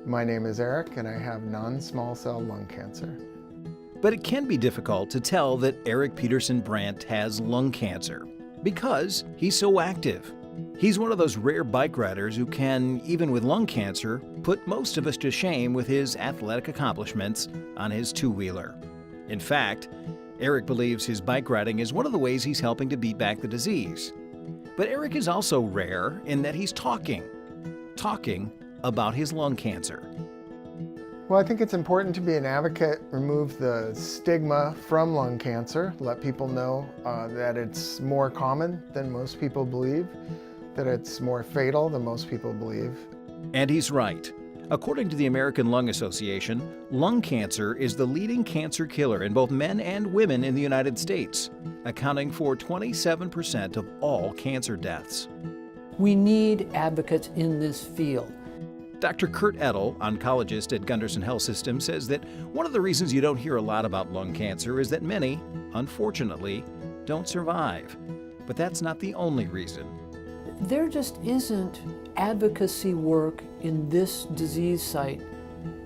My name is Eric, and I have non-small cell lung cancer. But it can be difficult to tell that Eric Petersen-Brant has lung cancer because he's so active. He's one of those rare bike riders who can, even with lung cancer, put most of us to shame with his athletic accomplishments on his two-wheeler. In fact, Eric believes his bike riding is one of the ways he's helping to beat back the disease. But Eric is also rare in that he's talking about his lung cancer. Well, I think it's important to be an advocate, remove the stigma from lung cancer, let people know that it's more common than most people believe, that it's more fatal than most people believe. And he's right. According to the American Lung Association, lung cancer is the leading cancer killer in both men and women in the United States, accounting for 27% of all cancer deaths. We need advocates in this field. Dr. Kurt Edel, oncologist at Gundersen Health System, says that one of the reasons you don't hear a lot about lung cancer is that many, unfortunately, don't survive. But that's not the only reason. There just isn't advocacy work in this disease site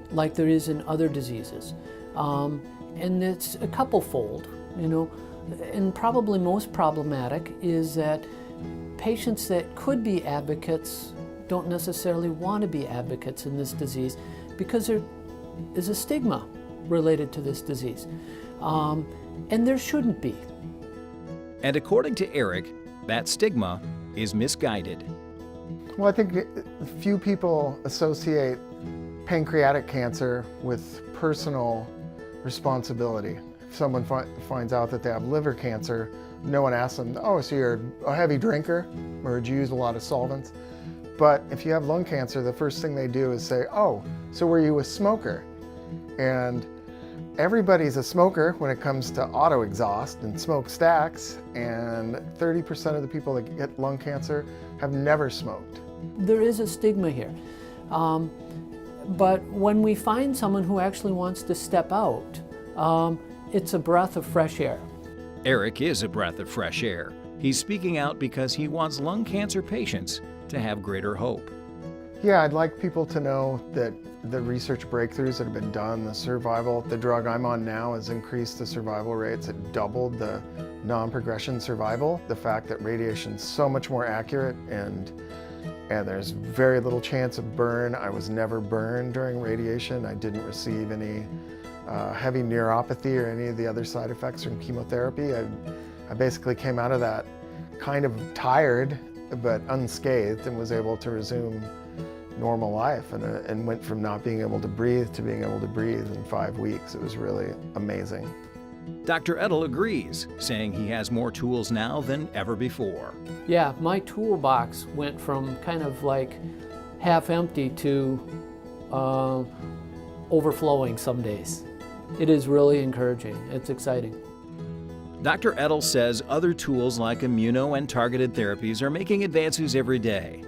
like there is in other diseases. And it's a couple-fold, and probably most problematic is that patients that could be advocates don't necessarily want to be advocates in this disease because there is a stigma related to this disease. And there shouldn't be. And according to Eric, that stigma is misguided. Well, I think few people associate pancreatic cancer with personal responsibility. If someone finds out that they have liver cancer, no one asks them, oh, so you're a heavy drinker, or do you use a lot of solvents? But if you have lung cancer, the first thing they do is say, oh, so were you a smoker? And everybody's a smoker when it comes to auto exhaust and smokestacks, and 30% of the people that get lung cancer have never smoked. There is a stigma here. But when we find someone who actually wants to step out, it's a breath of fresh air. Eric is a breath of fresh air. He's speaking out because he wants lung cancer patients to have greater hope. Yeah, I'd like people to know that the research breakthroughs that have been done, the survival, the drug I'm on now has increased the survival rates. It doubled the non-progression survival. The fact that radiation is so much more accurate and there's very little chance of burn. I was never burned during radiation. I didn't receive any heavy neuropathy or any of the other side effects from chemotherapy. I basically came out of that kind of tired but unscathed and was able to resume normal life and went from not being able to breathe to being able to breathe in 5 weeks. It was really amazing. Dr. Edel agrees, saying he has more tools now than ever before. Yeah, my toolbox went from kind of like half empty to overflowing some days. It is really encouraging. It's exciting. Dr. Edel says other tools like immuno and targeted therapies are making advances every day.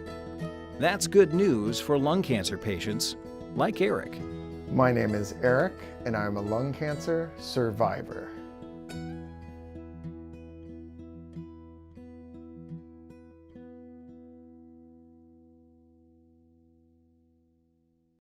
That's good news for lung cancer patients like Eric. My name is Eric, and I'm a lung cancer survivor.